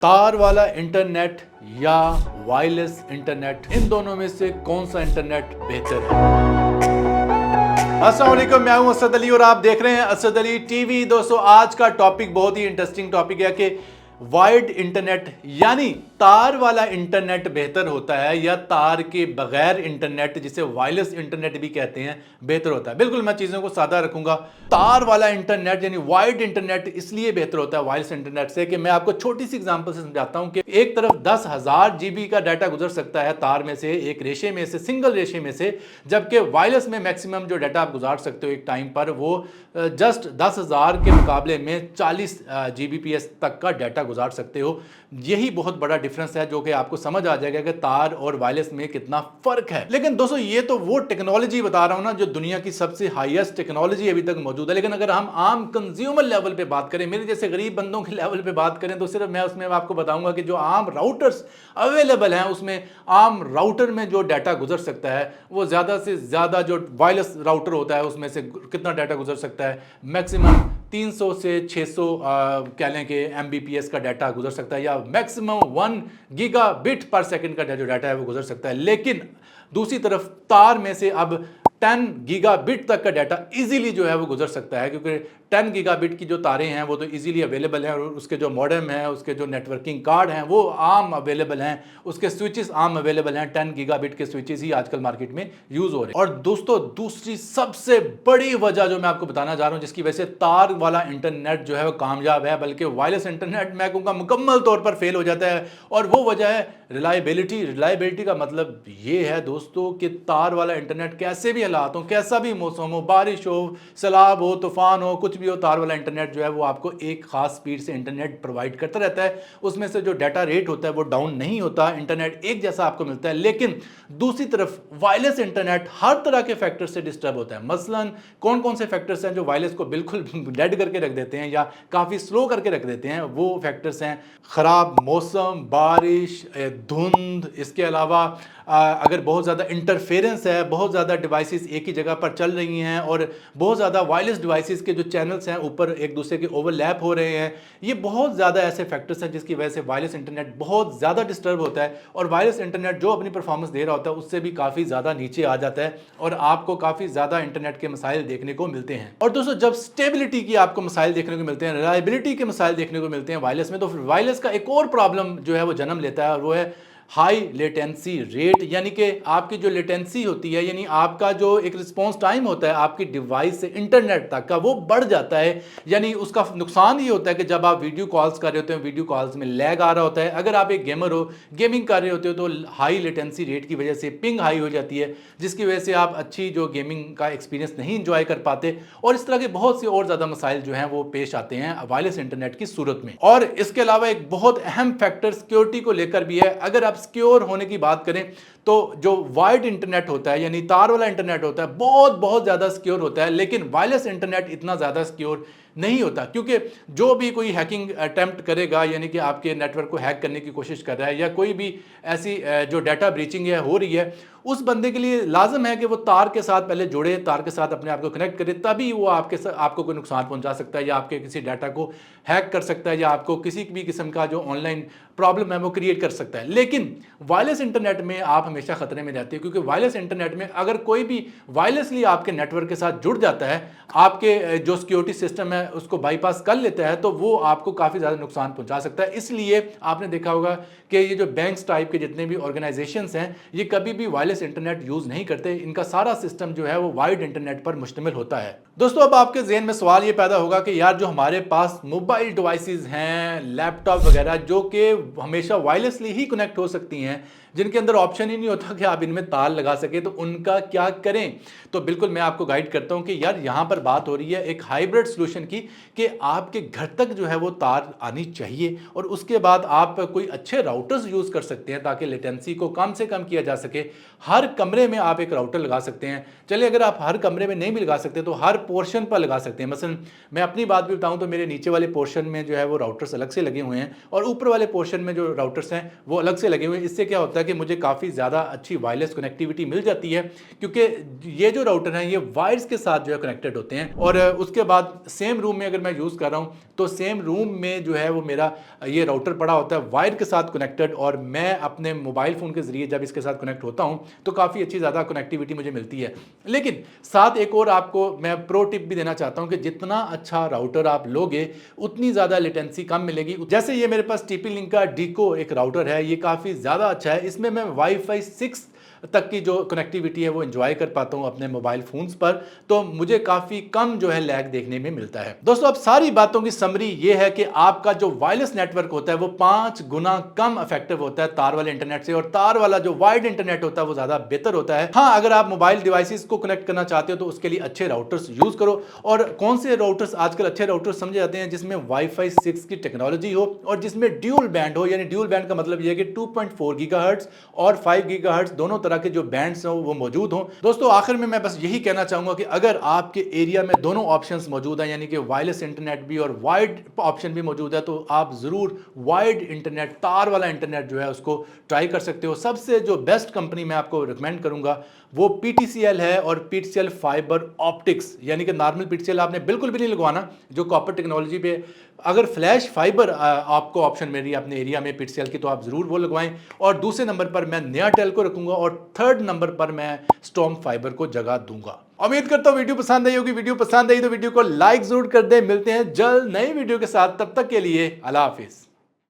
तार वाला इंटरनेट या वायरलेस इंटरनेट, इन दोनों में से कौन सा इंटरनेट बेहतर है? अस्सलाम वालेकुम, मैं हूं असद अली और आप देख रहे हैं असद अली टीवी। दोस्तों, आज का टॉपिक बहुत ही इंटरेस्टिंग टॉपिक है कि वायर्ड इंटरनेट यानी तार वाला इंटरनेट बेहतर होता है या तार के बगैर इंटरनेट, जिसे वायरलेस इंटरनेट भी कहते हैं, बेहतर होता है। बिल्कुल मैं चीज़ों को सादा रखूंगा। तार वाला इंटरनेट यानी वायर्ड इंटरनेट इसलिए बेहतर होता है वायरलेस इंटरनेट से कि मैं आपको छोटी सी एग्जांपल से समझाता हूं कि एक तरफ 10,000 GB का डाटा गुजर सकता है तार में से, एक रेशे में से, सिंगल रेशे में से, जबकि वायरलेस में मैक्सिमम जो डाटा आप गुजार सकते हो एक टाइम पर वो जस्ट 10,000 के मुकाबले में 40 Gbps तक का डाटा गुजार सकते हो। यही बहुत बड़ा डिफरेंस है जो कि आपको समझ आ जाएगा कि तार और वायरलेस में कितना फर्क है। लेकिन दोस्तों, ये तो वो टेक्नोलॉजी बता रहा हूं ना जो दुनिया की सबसे हाईएस्ट टेक्नोलॉजी अभी तक मौजूद है। लेकिन अगर हम आम कंज्यूमर लेवल पे बात करें, मेरे जैसे गरीब बंदों के लेवल पे बात करें, तो सिर्फ मैं उसमें आपको बताऊंगा कि जो आम राउटर्स अवेलेबल हैं उसमें आम राउटर में जो डाटा गुजर सकता है वो ज़्यादा से ज़्यादा जो वायरलेस राउटर होता है उसमें से कितना डाटा गुजर सकता है, मैक्सिमम 300 से 600 कह लें कि MBPS का डाटा गुजर सकता है, या मैक्सिमम 1 गीगाबिट पर सेकंड का जो डाटा है वो गुजर सकता है। लेकिन दूसरी तरफ तार में से अब 10 गीगाबिट तक का डाटा इजीली जो है वो गुजर सकता है, क्योंकि 10 गीगाबिट की जो तारें हैं वो तो इजीली अवेलेबल हैं और उसके जो मॉडेम है, उसके जो नेटवर्किंग कार्ड हैं वो आम अवेलेबल हैं, उसके स्विचेस आम अवेलेबल हैं। 10 गीगाबिट के स्विचेस ही आजकल मार्केट में यूज हो रहे हैं। और दोस्तों, दूसरी सबसे बड़ी वजह जो मैं आपको बताना चाह रहा हूं जिसकी वजह से तार वाला इंटरनेट जो है वो कामयाब है, बल्कि वायरलेस इंटरनेट मैं कहूँगा मुकम्मल तौर पर फेल हो जाता है, और वो वजह है रिलायबिलिटी। रिलायबिलिटी का मतलब ये है दोस्तों कि तार वाला इंटरनेट कैसे भी हालात हो, कैसा भी मौसम हो, बारिश हो, सैलाब हो, तूफान हो, कुछ भी हो, तार वाला इंटरनेट जो है वो आपको एक खास स्पीड से इंटरनेट प्रोवाइड करता रहता है। उसमें से जो डाटा रेट होता है वो डाउन नहीं होता, इंटरनेट एक जैसा आपको मिलता है। लेकिन दूसरी तरफ वायरलेस इंटरनेट हर तरह के फैक्टर से डिस्टर्ब होता है। मसलन कौन कौन से फैक्टर्स हैं जो वायरलेस को बिल्कुल डेड करके रख देते हैं या काफ़ी स्लो करके रख देते हैं? वो फैक्टर्स हैं ख़राब मौसम, बारिश, धुंध, इसके अलावा अगर बहुत ज़्यादा इंटरफेरेंस है, बहुत ज़्यादा डिवाइसेस एक ही जगह पर चल रही हैं और बहुत ज़्यादा वायरलेस डिवाइसेस के जो चैनल्स हैं ऊपर एक दूसरे के ओवरलैप हो रहे हैं, ये बहुत ज़्यादा ऐसे फैक्टर्स हैं जिसकी वजह से वायरलेस इंटरनेट बहुत ज़्यादा डिस्टर्ब होता है, और वायरलेस इंटरनेट जो अपनी परफॉर्मेंस दे रहा होता है उससे भी काफ़ी ज़्यादा नीचे आ जाता है और आपको काफ़ी ज़्यादा इंटरनेट के मसाइल देखने को मिलते हैं। और दोस्तों, जब स्टेबिलिटी की आपको मसाइल देखने को मिलते हैं, रिलायबिलिटी के मसाइल देखने को मिलते हैं वायरलेस में, तो फिर वायरलेस का एक और प्रॉब्लम जो है वो जन्म लेता है, और वो है हाई लेटेंसी रेट। यानी कि आपकी जो लेटेंसी होती है, यानी आपका जो एक रिस्पॉन्स टाइम होता है आपकी डिवाइस से इंटरनेट तक का, वो बढ़ जाता है। यानी उसका नुकसान ये होता है कि जब आप वीडियो कॉल्स कर रहे होते हैं, वीडियो कॉल्स में लैग आ रहा होता है। अगर आप एक गेमर हो, गेमिंग कर रहे होते हो, तो हाई लेटेंसी रेट की वजह से पिंग हाई हो जाती है, जिसकी वजह से आप अच्छी जो गेमिंग का एक्सपीरियंस नहीं इंजॉय कर पाते, और इस तरह के बहुत से और ज़्यादा मसाइल जो हैं वो पेश आते हैं वायरलेस इंटरनेट की सूरत में। और इसके अलावा एक बहुत अहम फैक्टर सिक्योरिटी को लेकर भी है। अगर आप सिक्योर होने की बात करें तो जो वायर्ड इंटरनेट होता है यानी तार वाला इंटरनेट होता है बहुत बहुत ज़्यादा सिक्योर होता है, लेकिन वायरलेस इंटरनेट इतना ज़्यादा सिक्योर नहीं होता, क्योंकि जो भी कोई हैकिंग अटेम्प्ट करेगा, यानी कि आपके नेटवर्क को हैक करने की कोशिश कर रहा है, या कोई भी ऐसी जो डाटा ब्रीचिंग है हो रही है, उस बंदे के लिए लाजम है कि वो तार के साथ पहले जुड़े, तार के साथ अपने आप को कनेक्ट करे, तभी वो आपको कोई नुकसान पहुंचा सकता है, या आपके किसी डाटा को हैक कर सकता है, या आपको किसी भी किस्म का जो ऑनलाइन प्रॉब्लम है वो क्रिएट कर सकता है। लेकिन वायरलेस इंटरनेट में आप हमेशा खतरे में रहते हैं, क्योंकि वायरलेस इंटरनेट में अगर कोई भी वायरलेसली आपके नेटवर्क के साथ जुड़ जाता है, आपके जो सिक्योरिटी सिस्टम है उसको बाईपास कर लेता है, तो वो आपको काफ़ी ज़्यादा नुकसान पहुंचा सकता है। इसलिए आपने देखा होगा कि ये जो बैंक्स टाइप के जितने भी ऑर्गेनाइजेशंस हैं, ये कभी भी वायरलेस इंटरनेट यूज़ नहीं करते। इनका सारा सिस्टम जो है वो वायर्ड इंटरनेट पर मुश्तमिल होता है। दोस्तों, अब आपके ज़हन में सवाल ये पैदा होगा कि यार जो हमारे पास मोबाइल डिवाइसेस हैं, लैपटॉप वगैरह, जो कि हमेशा वायरलेसली ही कनेक्ट हो सकती हैं, जिनके अंदर ऑप्शन ही नहीं होता कि आप इनमें तार लगा सके, तो उनका क्या करें? तो बिल्कुल मैं आपको गाइड करता हूं कि यार यहाँ पर बात हो रही है एक हाइब्रिड सॉल्यूशन की, कि आपके घर तक जो है वो तार आनी चाहिए, और उसके बाद आप कोई अच्छे राउटर्स यूज़ कर सकते हैं ताकि लेटेंसी को कम से कम किया जा सके। हर कमरे में आप एक राउटर लगा सकते हैं। चलिए, अगर आप हर कमरे में नहीं भी लगा सकते तो हर पोर्शन पर लगा सकते हैं। मसलन मैं अपनी बात भी बताऊं तो मेरे नीचे वाले पोर्शन में जो है वो राउटर्स अलग से लगे हुए हैं, और ऊपर वाले पोर्शन में जो राउटर्स हैं वो अलग से लगे हुए हैं। इससे क्या होता है कि मुझे काफ़ी ज़्यादा अच्छी वायरलेस कनेक्टिविटी मिल जाती है, क्योंकि ये जो राउटर हैं ये वायर्स के साथ जो है कनेक्टेड होते हैं। और उसके बाद सेम रूम में अगर मैं यूज़ कर रहा हूँ तो सेम रूम में जो है वो मेरा ये राउटर पड़ा होता है वायर के साथ कनेक्टेड, और मैं अपने मोबाइल फ़ोन के ज़रिए जब इसके साथ कनेक्ट होता हूँ तो काफ़ी अच्छी ज़्यादा कनेक्टिविटी मुझे मिलती है। लेकिन साथ एक और आपको मैं प्रो टिप भी देना चाहता हूँ कि जितना अच्छा राउटर आप लोगे उतनी ज़्यादा लेटेंसी कम मिलेगी। जैसे ये मेरे पास TP लिंक का डीको एक राउटर है, ये काफ़ी ज़्यादा अच्छा है, इसमें मैं वाईफाई 6 तक की जो कनेक्टिविटी है वो एंजॉय कर पाता हूं अपने मोबाइल फोन्स पर, तो मुझे काफ़ी कम जो है लैग देखने में मिलता है। दोस्तों अब सारी बातों की समरी ये है कि आपका जो वायरलेस नेटवर्क होता है वो 5 गुना कम इफेक्टिव होता है तार वाले इंटरनेट से, और तार वाला जो वायर्ड इंटरनेट होता है वो ज़्यादा बेहतर होता है। हाँ, अगर आप मोबाइल डिवाइसेस को कनेक्ट करना चाहते हो तो उसके लिए अच्छे राउटर्स यूज़ करो। और कौन से राउटर्स आजकल अच्छे राउटर्स समझे जाते हैं? जिसमें वाईफाई 6 की टेक्नोलॉजी हो और जिसमें ड्यूल बैंड हो, यानी ड्यूल बैंड का मतलब यह है कि 2.4 गीगाहर्ट्ज और 5 गीगाहर्ट्ज दोनों तरह के जो बैंड्स वो मौजूद हों। दोस्तों आखिर में मैं बस यही कहना चाहूंगा कि अगर आपके एरिया में दोनों ऑप्शंस मौजूद हैं, यानी कि वायरलेस इंटरनेट भी और वायर्ड ऑप्शन भी मौजूद है, तो आप जरूर वायर्ड इंटरनेट, तार वाला इंटरनेट जो है उसको ट्राई कर सकते हो। सबसे जो बेस्ट कंपनी मैं आपको रिकमेंड करूंगा वो PTCL है, और PTCL फाइबर ऑप्टिक्स, यानी कि नॉर्मल PTCL आपने बिल्कुल भी नहीं लगवाना जो कॉपर टेक्नोलॉजी पे। अगर फ्लैश फाइबर आपको ऑप्शन मिल रही है अपने एरिया में PTCL की, तो आप जरूर वो लगवाएं। और दूसरे नंबर पर मैं नया टेल को रखूंगा, और थर्ड नंबर पर मैं स्टॉर्म फाइबर को जगह दूंगा। उम्मीद करता हूं वीडियो पसंद आई होगी। वीडियो पसंद आई तो वीडियो को लाइक जरूर कर दें। मिलते हैं जल्द नई वीडियो के साथ, तब तक के लिए अल्लाह हाफिज।